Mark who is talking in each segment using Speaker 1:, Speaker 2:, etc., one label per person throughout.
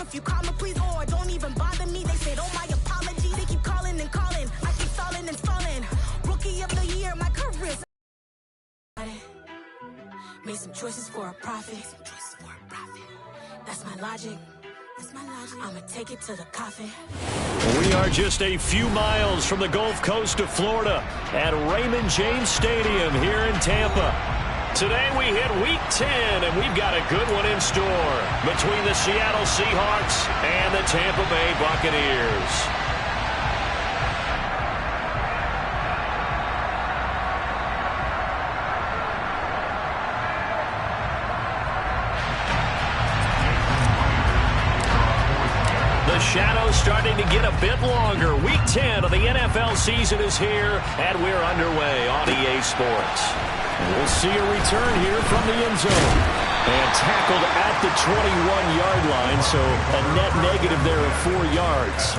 Speaker 1: if you call me, please, or don't even bother me. They said, oh, my apology. They keep calling and calling. I keep stalling and stalling. Rookie of the year, my career's. Made some choices for a profit. That's my logic. I'ma take it to the coffin.
Speaker 2: We are just a few miles from the Gulf Coast of Florida at Raymond James Stadium here in Tampa. Today we hit Week 10, and we've got a good one in store between the Seattle Seahawks and the Tampa Bay Buccaneers. The shadow's starting to get a bit longer. Week 10 of the NFL season is here, and we're underway on EA Sports. We'll see a return here from the end zone. And tackled at the 21-yard line, so a net negative there of 4 yards.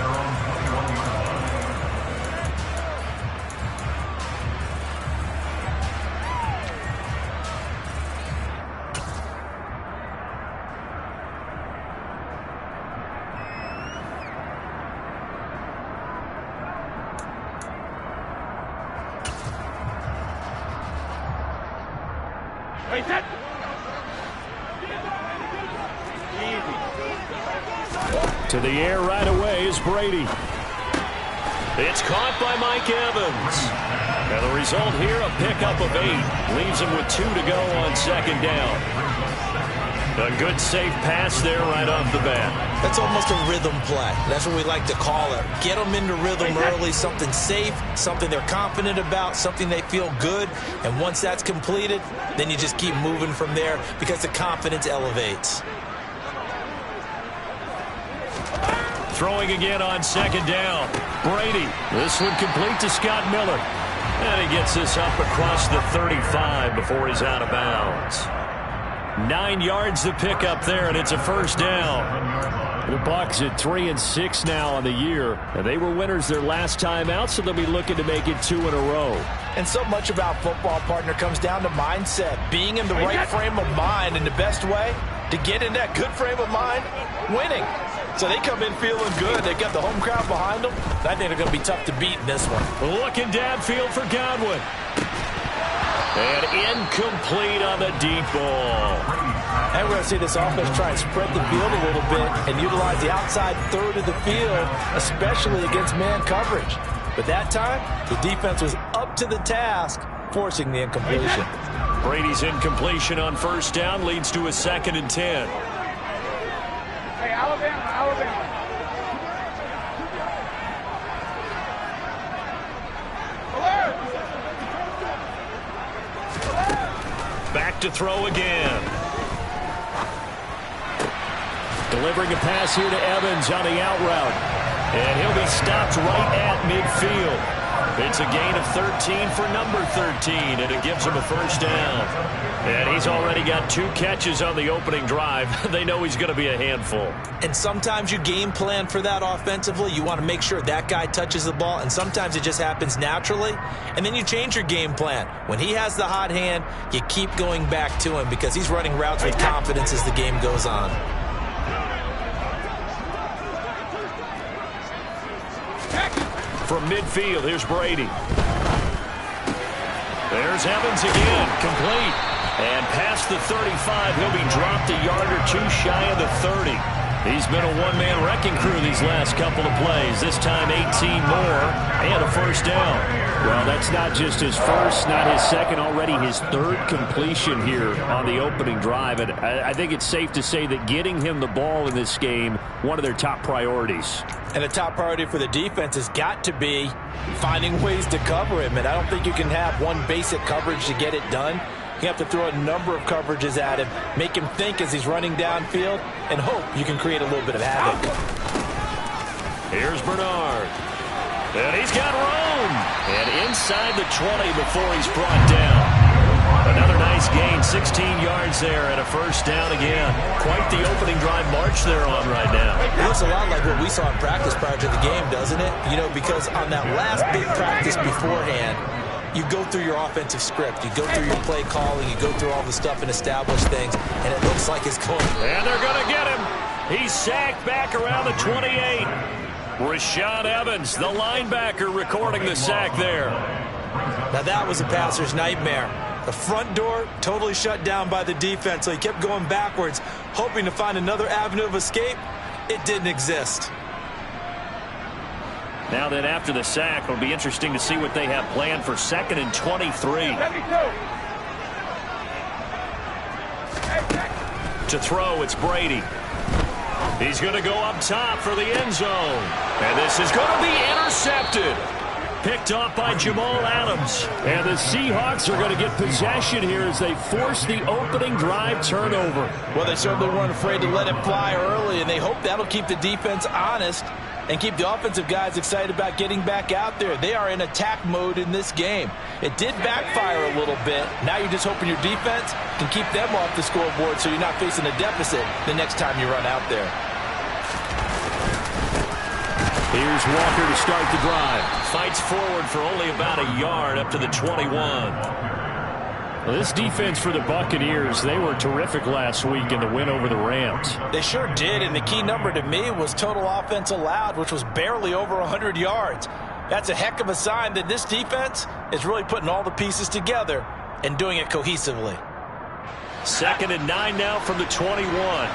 Speaker 2: To the air right away is Brady. It's caught by Mike Evans. And the result here, a pickup of 8. Leaves him with 2 to go on second down. A good safe pass there right off the bat.
Speaker 3: That's almost a rhythm play. That's what we like to call it. Get them into rhythm early, something safe, something they're confident about, something they feel good. And once that's completed, then you just keep moving from there because the confidence elevates.
Speaker 2: Throwing again on second down. Brady. This one complete to Scott Miller. And he gets this up across the 35 before he's out of bounds. 9 yards to pick up there, and it's a first down. The Bucs at 3-6 now on the year. And they were winners their last time out, so they'll be looking to make it 2 in a row.
Speaker 3: And so much about football, partner, comes down to mindset. Being in the right frame of mind, and the best way to get in that good frame of mind, winning. So they come in feeling good. They've got the home crowd behind them. I think they're going to be tough to beat in this one.
Speaker 2: Looking downfield for Godwin. And incomplete on the deep ball.
Speaker 3: And we're going to see this offense try and spread the field a little bit and utilize the outside third of the field, especially against man coverage. But that time, the defense was up to the task, forcing the incompletion.
Speaker 2: Brady's incompletion on first down leads to a 2nd and 10.
Speaker 4: Hey, Alabama.
Speaker 2: Back to throw again. Delivering a pass here to Evans on the out route. And he'll be stopped right at midfield. It's a gain of 13 for number 13, and it gives him a first down. And he's already got 2 catches on the opening drive. They know he's going to be a handful.
Speaker 3: And sometimes you game plan for that offensively. You want to make sure that guy touches the ball, and sometimes it just happens naturally. And then you change your game plan. When he has the hot hand, you keep going back to him because he's running routes with confidence as the game goes on.
Speaker 2: From midfield, here's Brady. There's Evans again, complete. And past the 35, he'll be dropped a yard or 2 shy of the 30. He's been a one-man wrecking crew these last couple of plays. This time 18 more and a first down. Well, that's not just his first, not his second, already his 3rd completion here on the opening drive. And I think it's safe to say that getting him the ball in this game, one of their top priorities.
Speaker 3: And the top priority for the defense has got to be finding ways to cover him. And I don't think you can have one basic coverage to get it done. You have to throw a number of coverages at him, make him think as he's running downfield, and hope you can create a little bit of havoc.
Speaker 2: Here's Bernard. And he's got room. And inside the 20 before he's brought down. Another nice gain, 16 yards there and a first down again. Quite the opening drive march they're on right now.
Speaker 3: It looks a lot like what we saw in practice prior to the game, doesn't it? You know, because on that last big practice beforehand, you go through your offensive script. You go through your play calling. You go through all the stuff and establish things. And it looks like it's going.
Speaker 2: And they're going to get him. He's sacked back around the 28. Rashaan Evans, the linebacker, recording the sack there.
Speaker 3: Now that was a passer's nightmare. The front door totally shut down by the defense, so he kept going backwards, hoping to find another avenue of escape. It didn't exist.
Speaker 2: Now then, after the sack, it'll be interesting to see what they have planned for 2nd and 23. To throw, it's Brady. He's going to go up top for the end zone. And this is going to be intercepted. Picked off by Jamal Adams. And the Seahawks are going to get possession here as they force the opening drive turnover.
Speaker 3: Well, they certainly weren't afraid to let it fly early, and they hope that'll keep the defense honest and keep the offensive guys excited about getting back out there. They are in attack mode in this game. It did backfire a little bit. Now you're just hoping your defense can keep them off the scoreboard so you're not facing a deficit the next time you run out there.
Speaker 2: Here's Walker to start the drive. Fights forward for only about a yard up to the 21. Well, this defense for the Buccaneers, they were terrific last week in the win over the Rams.
Speaker 3: They sure did, and the key number to me was total offense allowed, which was barely over 100 yards. That's a heck of a sign that this defense is really putting all the pieces together and doing it cohesively.
Speaker 2: 2nd and 9 now from the 21.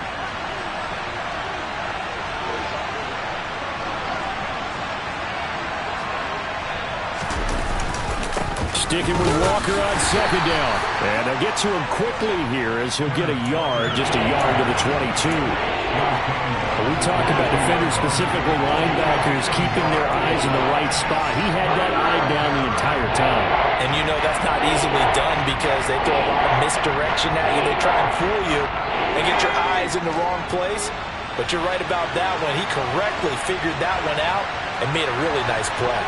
Speaker 2: Sticking with Walker on 2nd down. And they'll get to him quickly here as he'll get a yard, just a yard to the 22. We talk about defenders, specifically linebackers, keeping their eyes in the right spot. He had that eye down the entire time.
Speaker 3: And you know that's not easily done because they throw a lot of misdirection at you. They try and fool you and get your eyes in the wrong place. But you're right about that one. He correctly figured that one out and made a really nice play.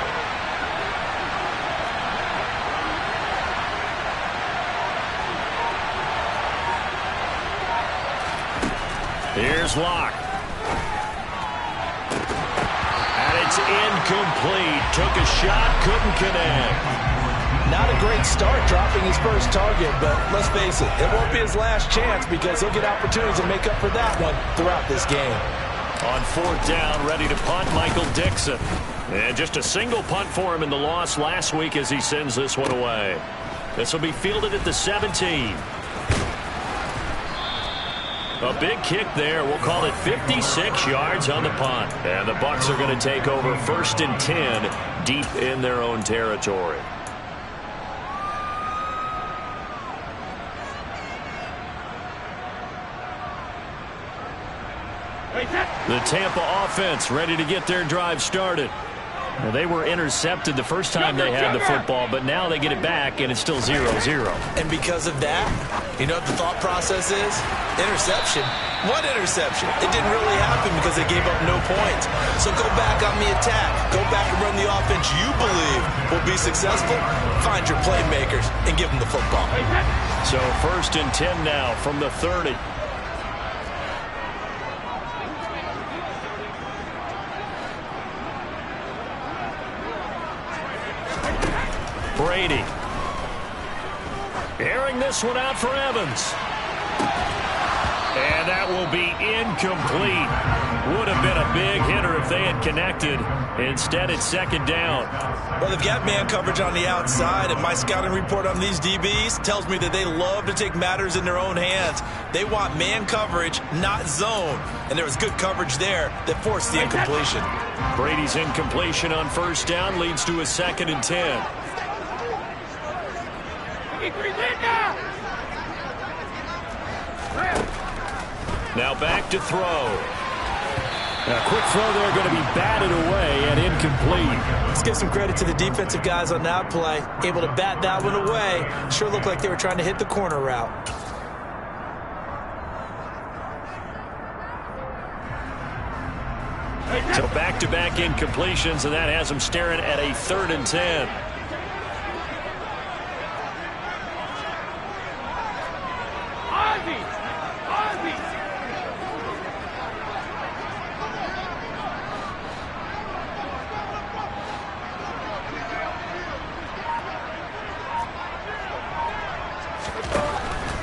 Speaker 2: Here's Locke. And it's incomplete. Took a shot, couldn't connect.
Speaker 3: Not a great start dropping his first target, but let's face it, it won't be his last chance because he'll get opportunities to make up for that one throughout this game.
Speaker 2: On 4th down, ready to punt, Michael Dixon. And just a single punt for him in the loss last week as he sends this one away. This will be fielded at the 17. A big kick there. We'll call it 56 yards on the punt. And the Bucs are going to take over 1st and 10 deep in their own territory. The Tampa offense ready to get their drive started. Well, they were intercepted the first time they had the football, but now they get it back, and it's still 0-0.
Speaker 3: And because of that, you know what the thought process is? Interception. What interception? It didn't really happen because they gave up no points. So go back on the attack. Go back and run the offense you believe will be successful. Find your playmakers and give them the football.
Speaker 2: So 1st and 10 now from the 30. Brady. Airing this one out for Evans. And that will be incomplete. Would have been a big hitter if they had connected. Instead, it's 2nd down.
Speaker 3: Well, they've got man coverage on the outside, and my scouting report on these DBs tells me that they love to take matters in their own hands. They want man coverage, not zone. And there was good coverage there that forced the incompletion.
Speaker 2: Brady's incompletion on 1st down leads to a 2nd and 10. Now back to throw. A quick throw there going to be batted away and incomplete.
Speaker 3: Let's give some credit to the defensive guys on that play. Able to bat that one away. Sure looked like they were trying to hit the corner route.
Speaker 2: So back-to-back incompletions, and that has them staring at a 3rd and 10.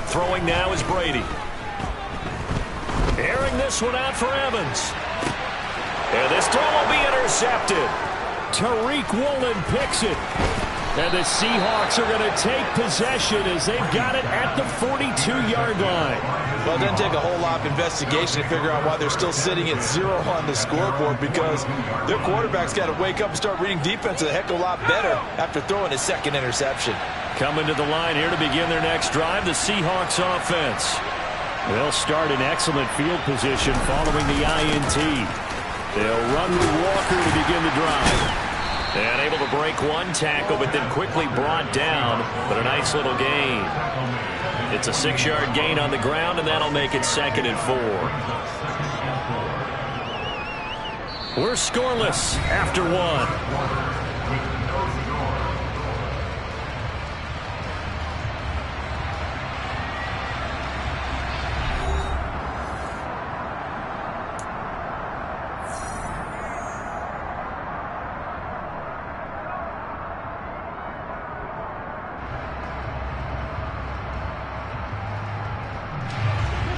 Speaker 2: Throwing now is Brady. Airing this one out for Evans. And this throw will be intercepted. Tariq Woolen picks it. And the Seahawks are going to take possession as they've got it at the 42-yard line.
Speaker 3: Well, it doesn't take a whole lot of investigation to figure out why they're still sitting at 0 on the scoreboard, because their quarterback's got to wake up and start reading defense a heck of a lot better after throwing his second interception.
Speaker 2: Coming to the line here to begin their next drive, the Seahawks offense. They'll start in excellent field position following the INT. They'll run with Walker to begin the drive. And able to break one tackle, but then quickly brought down. But a nice little gain. It's a 6-yard gain on the ground, and that'll make it 2nd and 4. We're scoreless after 1.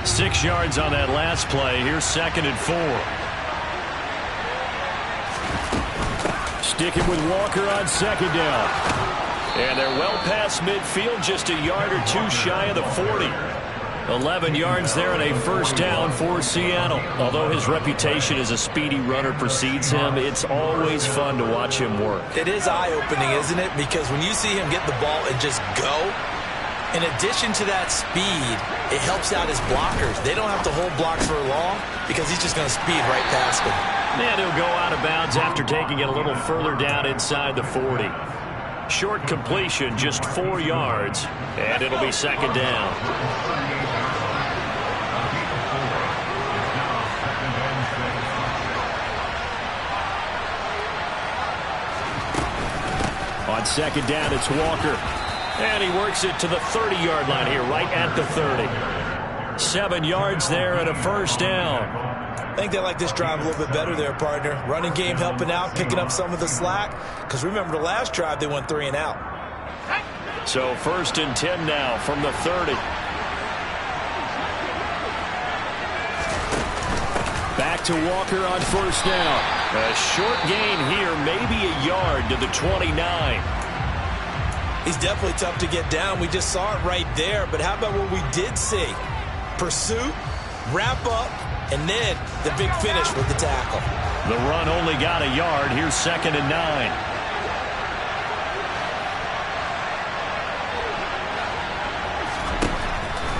Speaker 2: 6 yards on that last play. Here's 2nd and 4. Sticking with Walker on 2nd down. And they're well past midfield, just a yard or two shy of the 40. 11 yards there and a first down for Seattle. Although his reputation as a speedy runner precedes him, it's always fun to watch him work.
Speaker 3: It is eye-opening, isn't it? Because when you see him get the ball and just go, in addition to that speed, it helps out his blockers. They don't have to hold blocks for long because he's just going to speed right past them.
Speaker 2: And he'll go out of bounds after taking it a little further down inside the 40. Short completion, just 4 yards, and it'll be 2nd down. On 2nd down, it's Walker. And he works it to the 30-yard line here, right at the 30. 7 yards there and a first down.
Speaker 3: I think they like this drive a little bit better there, partner. Running game helping out, picking up some of the slack. Because remember, the last drive, they went 3 and out.
Speaker 2: So 1st and 10 now from the 30. Back to Walker on 1st down. A short gain here, maybe a yard to the 29.
Speaker 3: He's definitely tough to get down. We just saw it right there. But how about what we did see? Pursuit, wrap up, and then the big finish with the tackle.
Speaker 2: The run only got a yard. Here's 2nd and 9.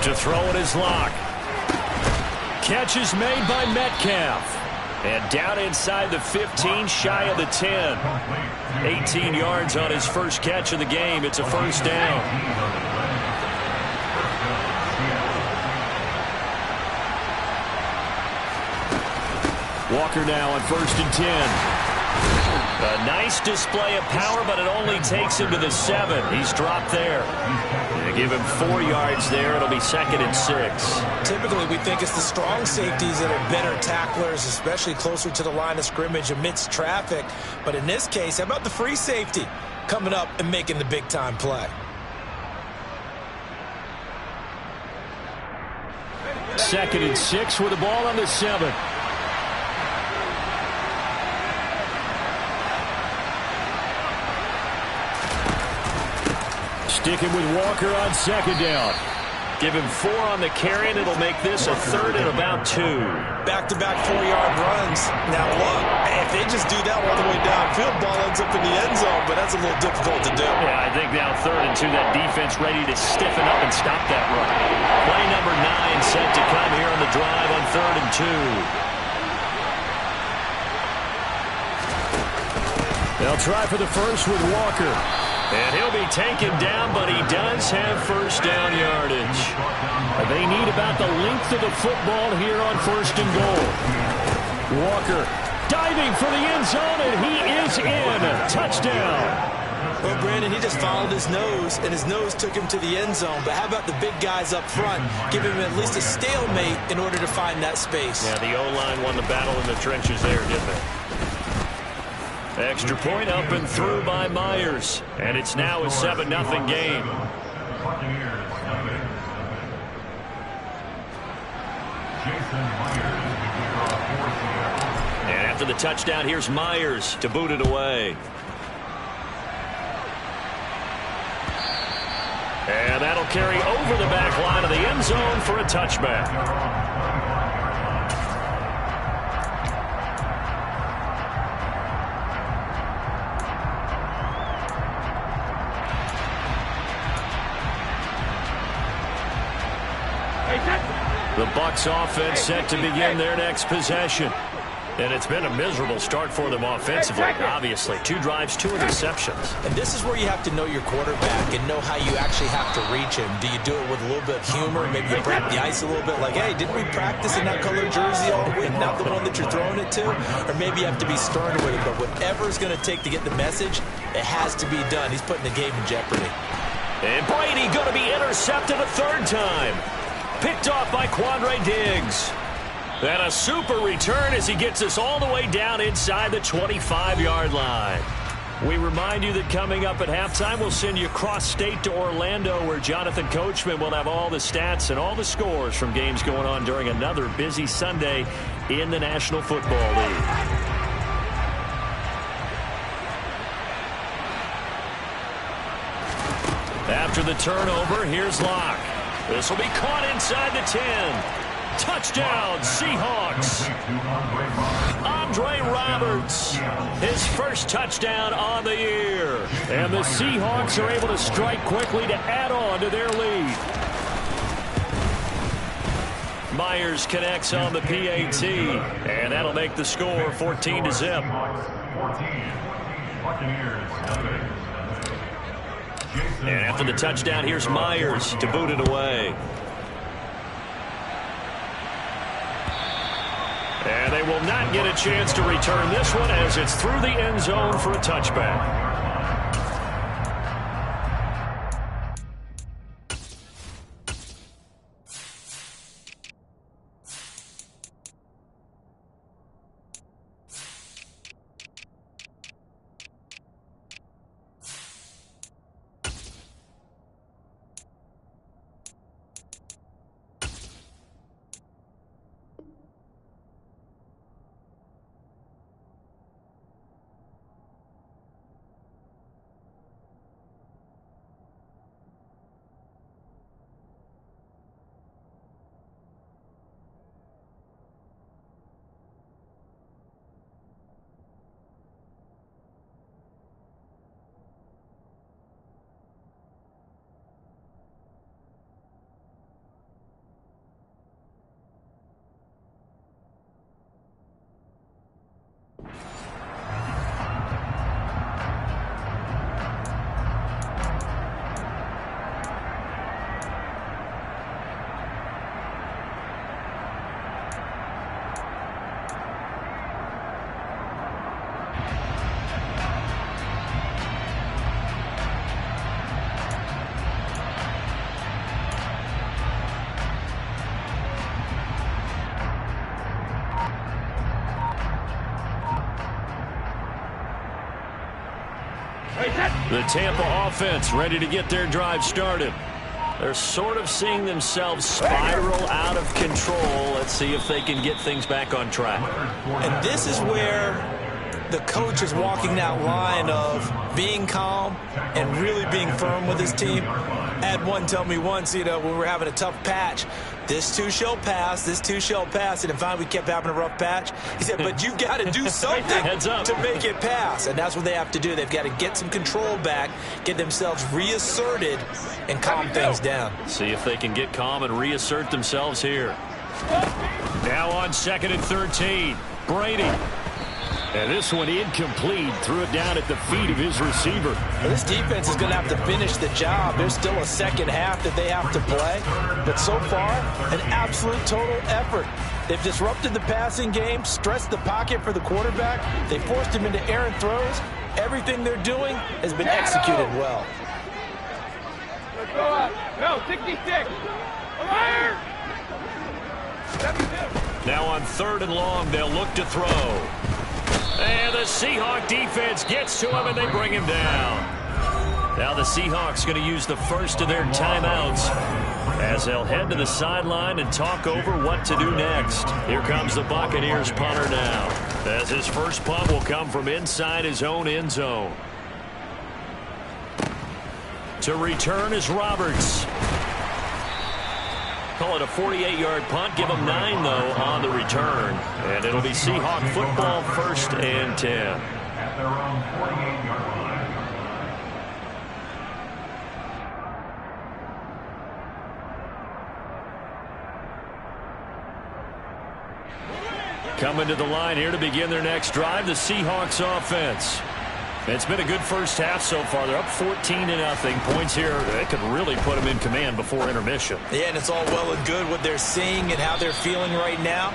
Speaker 2: To throw it is Locke. Catch is made by Metcalf. And down inside the 15, shy of the 10. 18 yards on his first catch of the game. It's a first down. Walker now on 1st and 10. A nice display of power, but it only takes him to the 7. He's dropped there. They give him 4 yards there. It'll be 2nd and 6.
Speaker 3: Typically, we think it's the strong safeties that are better tacklers, especially closer to the line of scrimmage amidst traffic. But in this case, how about the free safety coming up and making the big-time play?
Speaker 2: 2nd and 6 with the ball on the 7. Sticking with Walker on 2nd down. Give him 4 on the carry, and it'll make this a 3rd and about 2.
Speaker 3: Back-to-back 4-yard runs. Now, look, if they just do that all the way downfield, ball ends up in the end zone, but that's a little difficult to do.
Speaker 2: Yeah, I think now 3rd and 2, that defense ready to stiffen up and stop that run. Play number 9 set to come here on the drive on 3rd and 2. They'll try for the first with Walker. And he'll be taken down, but he does have first down yardage. They need about the length of the football here on 1st and goal. Walker diving for the end zone, and he is in. Touchdown.
Speaker 3: Well, Brandon, he just followed his nose, and his nose took him to the end zone. But how about the big guys up front? Give him at least a stalemate in order to find that space.
Speaker 2: Yeah, the O-line won the battle in the trenches there, didn't they? Extra point up and through by Myers. And it's now a 7-0 game. And after the touchdown, here's Myers to boot it away. And that'll carry over the back line of the end zone for a touchback. The Bucs offense set to begin their next possession. And it's been a miserable start for them offensively, obviously. 2 drives, 2 interceptions.
Speaker 3: And this is where you have to know your quarterback and know how you actually have to reach him. Do you do it with a little bit of humor? Maybe you break the ice a little bit like, hey, didn't we practice in that colored jersey all week, not the one that you're throwing it to? Or maybe you have to be stern with it. But whatever it's going to take to get the message, it has to be done. He's putting the game in jeopardy.
Speaker 2: And Brady going to be intercepted a 3rd time. Picked off by Quandre Diggs. And a super return as he gets us all the way down inside the 25-yard line. We remind you that coming up at halftime, we'll send you cross-state to Orlando, where Jonathan Coachman will have all the stats and all the scores from games going on during another busy Sunday in the National Football League. After the turnover, here's Locke. This will be caught inside the 10. Touchdown, Seahawks. Andre Roberts, his first touchdown on the year. And the Seahawks are able to strike quickly to add on to their lead. Myers connects on the PAT, and that'll make the score 14-0. And after the touchdown, here's Myers to boot it away. And they will not get a chance to return this one as it's through the end zone for a touchback. The Tampa offense ready to get their drive started. They're sort of seeing themselves spiral out of control. Let's see if they can get things back on track.
Speaker 3: And this is where the coach is walking that line of being calm and really being firm with his team. I had one tell me once, when we were having a tough patch, this too shall pass, this too shall pass. And finally we kept having a rough patch. He said, but you've got to do something to make it pass. And that's what they have to do. They've got to get some control back, get themselves reasserted, and calm things down.
Speaker 2: See if they can get calm and reassert themselves here. Now on 2nd and 13, Brady. And this one incomplete. Threw it down at the feet of his receiver.
Speaker 3: Well, this defense is going to have to finish the job. There's still a second half that they have to play. But so far, an absolute total effort. They've disrupted the passing game, stressed the pocket for the quarterback. They forced him into errant throws. Everything they're doing has been executed well.
Speaker 4: Let's go up. No, 66. Fire!
Speaker 2: Now on 3rd and long, they'll look to throw. And the Seahawk defense gets to him, and they bring him down. Now the Seahawks going to use the first of their timeouts as they'll head to the sideline and talk over what to do next. Here comes the Buccaneers punter now, as his first punt will come from inside his own end zone. To return is Roberts. Call it a 48-yard punt. Give him 9, though, on the return. And it'll be Seahawk football, 1st and 10.
Speaker 5: At their own 48-yard line.
Speaker 2: Coming to the line here to begin their next drive, the Seahawks offense. It's been a good first half so far. They're up 14-0. Points here, they could really put them in command before intermission.
Speaker 3: Yeah, and it's all well and good what they're seeing and how they're feeling right now.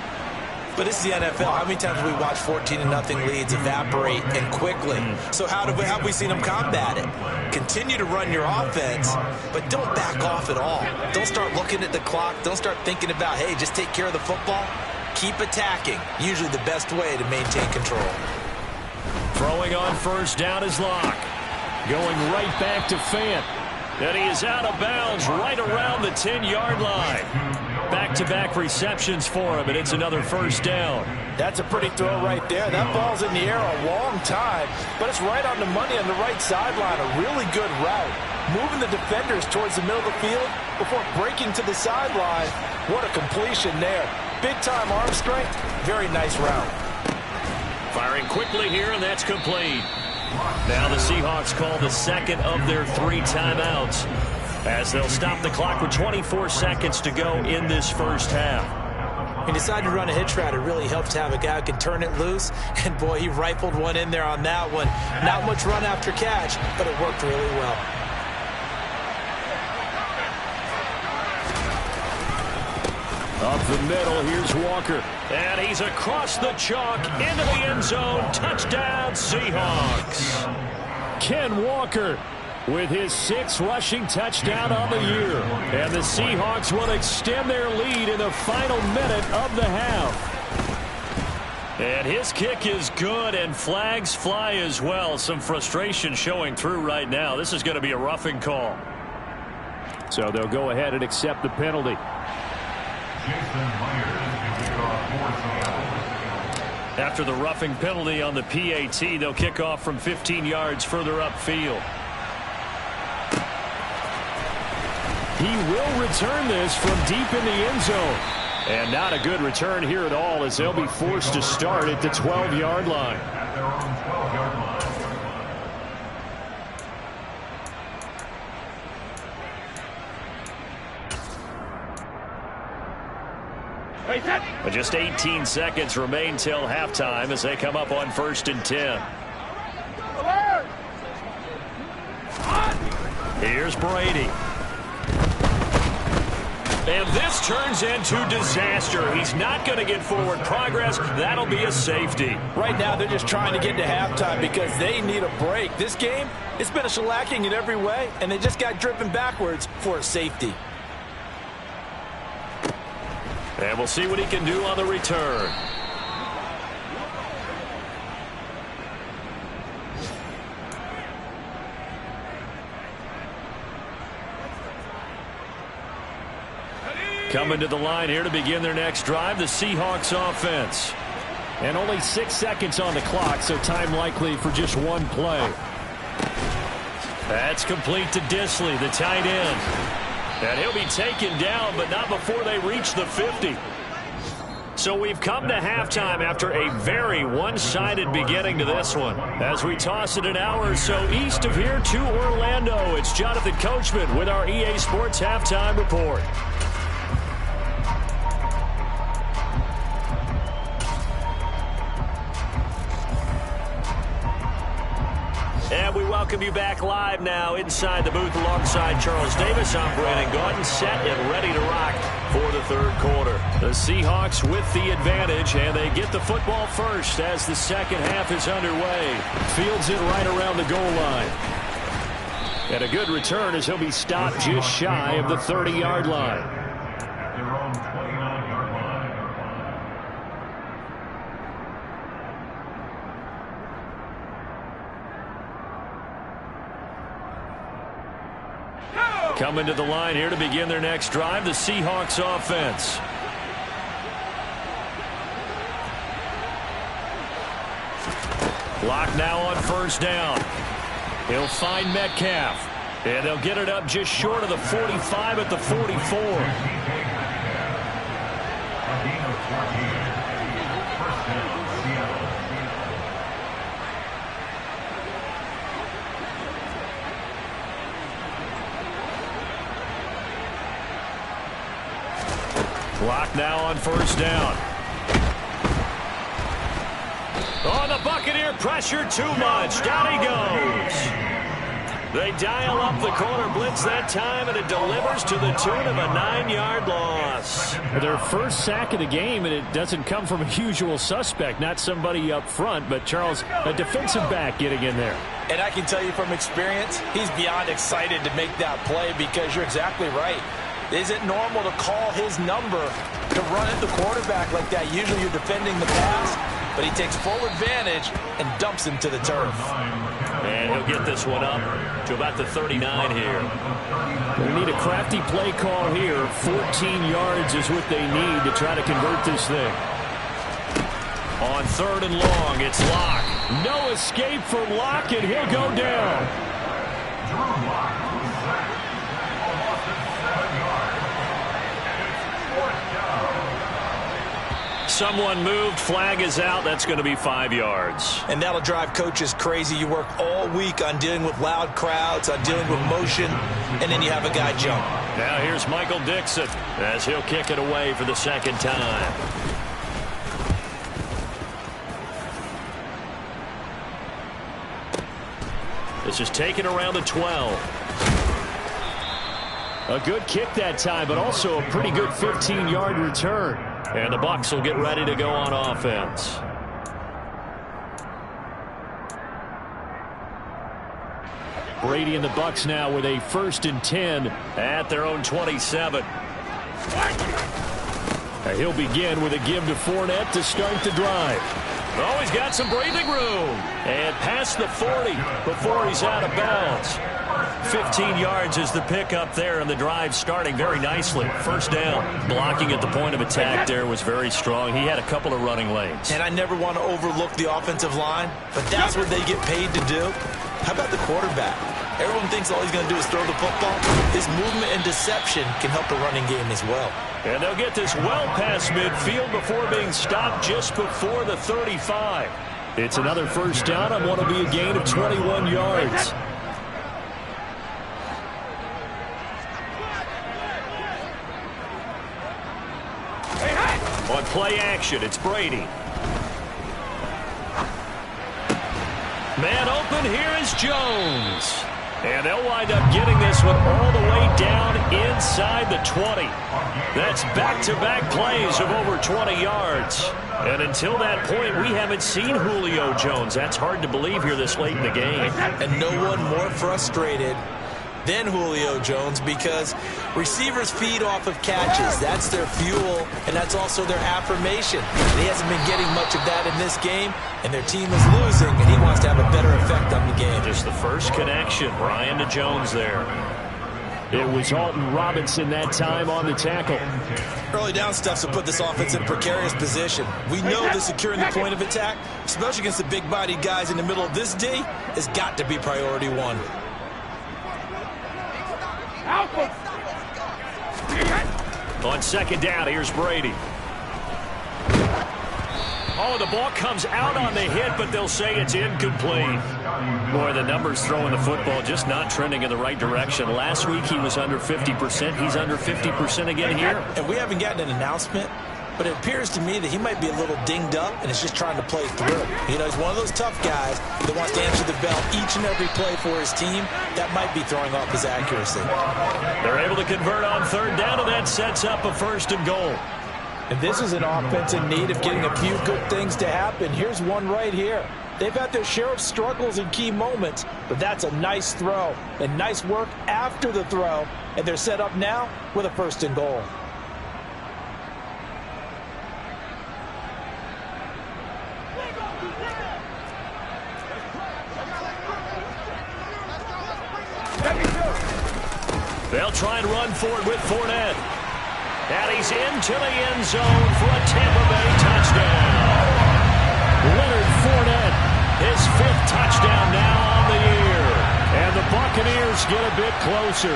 Speaker 3: But this is the NFL. How many times have we watched 14-0 leads evaporate and quickly? So how have we seen them combat it? Continue to run your offense, but don't back off at all. Don't start looking at the clock. Don't start thinking about, hey, just take care of the football. Keep attacking. Usually the best way to maintain control.
Speaker 2: Throwing on first down is Locke. Going right back to Fant. And he is out of bounds right around the 10-yard line. Back-to-back receptions for him, and it's another first down.
Speaker 3: That's a pretty throw right there. That ball's in the air a long time, but it's right on the money on the right sideline. A really good route. Moving the defenders towards the middle of the field before breaking to the sideline. What a completion there. Big-time arm strength. Very nice route.
Speaker 2: Firing quickly here, and that's complete. Now the Seahawks call the second of their 3 timeouts, as they'll stop the clock with 24 seconds to go in this first half.
Speaker 3: He decided to run a hitch route. It really helps to have a guy who can turn it loose. And, boy, he rifled one in there on that one. Not much run after catch, but it worked really well.
Speaker 2: Up the middle, here's Walker. And he's across the chalk into the end zone. Touchdown, Seahawks. Ken Walker with his 6th rushing touchdown on the year. And the Seahawks will extend their lead in the final minute of the half. And his kick is good, and flags fly as well. Some frustration showing through right now. This is going to be a roughing call. So they'll go ahead and accept the penalty. After the roughing penalty on the PAT, they'll kick off from 15 yards further upfield. He will return this from deep in the end zone. And not a good return here at all, as they'll be forced to start at the 12-yard line.
Speaker 5: At their own 12-yard line.
Speaker 2: But just 18 seconds remain till halftime as they come up on 1st and 10. Here's Brady. And this turns into disaster. He's not going to get forward progress. That'll be a safety.
Speaker 3: Right now, they're just trying to get to halftime because they need a break. This game, it's been a shellacking in every way, and they just got driven backwards for a safety.
Speaker 2: And we'll see what he can do on the return. Coming to the line here to begin their next drive, the Seahawks offense. And only 6 seconds on the clock, so time likely for just one play. That's complete to Disley, the tight end. And he'll be taken down, but not before they reach the 50. So we've come to halftime after a very one-sided beginning to this one. As we toss it an hour or so east of here to Orlando, it's Jonathan Coachman with our EA Sports Halftime Report. And we welcome you back live now inside the booth alongside Charles Davis. I'm Brandon Gordon, set and ready to rock for the third quarter. The Seahawks with the advantage, and they get the football first as the second half is underway. Fields it right around the goal line. And a good return as he'll be stopped just shy of the 30-yard line.
Speaker 5: At their own 29-yard line.
Speaker 2: Coming to the line here to begin their next drive, the Seahawks offense. Clock now on first down. He'll find Metcalf. And they'll get it up just short of the 45 at the 44. Clock now on first down. Oh, the Buccaneer pressure too much. Down he goes. They dial up the corner blitz that time, and it delivers to the tune of a 9-yard loss.
Speaker 6: Their first sack of the game, and it doesn't come from a usual suspect, not somebody up front, but Charles, a defensive back getting in there.
Speaker 3: And I can tell you from experience, he's beyond excited to make that play because you're exactly right. Is it normal to call his number to run at the quarterback like that? Usually you're defending the pass, but he takes full advantage and dumps him to the turf.
Speaker 2: And he'll get this one up to about the 39 here.
Speaker 6: We need a crafty play call here. 14 yards is what they need to try to convert this thing.
Speaker 2: On third and long, it's Locke.
Speaker 6: No escape from Locke, and he'll go down.
Speaker 2: Someone moved, flag is out. That's going to be 5 yards.
Speaker 3: And that'll drive coaches crazy. You work all week on dealing with loud crowds, on dealing with motion, and then you have a guy jump.
Speaker 2: Now here's Michael Dixon as he'll kick it away for the second time. This is taken around the 12.
Speaker 6: A good kick that time, but also a pretty good 15-yard return.
Speaker 2: And the Bucs will get ready to go on offense.
Speaker 6: Brady and the Bucs now with a 1st and 10
Speaker 2: at their own 27.
Speaker 6: He'll begin with a give to Fournette to start the drive.
Speaker 2: Oh, he's got some breathing room. And past the 40 before he's out of bounds. 15 yards is the pickup there, and the drive starting very nicely. First down. Blocking at the point of attack there was very strong. He had a couple of running lanes.
Speaker 3: And I never want to overlook the offensive line, but that's what they get paid to do. How about the quarterback? Everyone thinks all he's going to do is throw the football. His movement and deception can help the running game as well.
Speaker 2: And they'll get this well past midfield before being stopped just before the 35.
Speaker 6: It's another first down on what will be a gain of 21 yards.
Speaker 2: On play action, it's Brady. Man open, here is Jones. And they'll wind up getting this one all the way down inside the 20. That's back-to-back plays of over 20 yards. And until that point, we haven't seen Julio Jones. That's hard to believe here this late in the game.
Speaker 3: And no one more frustrated than Julio Jones because receivers feed off of catches. That's their fuel, and that's also their affirmation. And he hasn't been getting much of that in this game, and their team is losing, and he wants to have a better effect on the game.
Speaker 2: Just the first connection, Ryan to Jones there.
Speaker 6: It was Alton Robinson that time on the tackle.
Speaker 3: Early down stuff will put this offense in a precarious position. We know that securing the point of attack, especially against the big-bodied guys in the middle of this D, has got to be priority one.
Speaker 2: On second down, here's Brady. Oh, the ball comes out on the hit, but they'll say it's incomplete. Boy, the numbers throwing the football just not trending in the right direction. Last week he was under 50%. He's under 50% again here.
Speaker 3: And we haven't gotten an announcement, but it appears to me that he might be a little dinged up and is just trying to play through. You know, he's one of those tough guys that wants to answer the bell each and every play for his team. That might be throwing off his accuracy.
Speaker 2: They're able to convert on third down, and that sets up a 1st and goal.
Speaker 3: And this is an offense in need of getting a few good things to happen. Here's one right here. They've had their share of struggles in key moments, but that's a nice throw and nice work after the throw. And they're set up now with a 1st and goal.
Speaker 2: They'll try and run for it with Fournette. And he's into the end zone for a Tampa Bay touchdown.
Speaker 6: Leonard Fournette,
Speaker 2: His 5th touchdown now on the year.
Speaker 6: and the Buccaneers get a bit closer.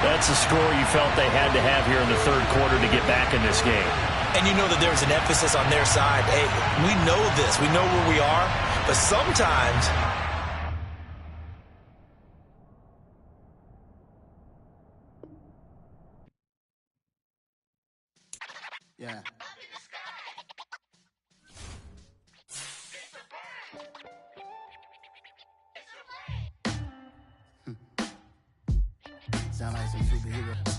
Speaker 2: That's a score you felt they had to have here in the third quarter to get back in this game.
Speaker 3: And you know that there's an emphasis on their side. Hey, we know this. We know where we are. But sometimes...
Speaker 7: Yeah. Sound like some superhero.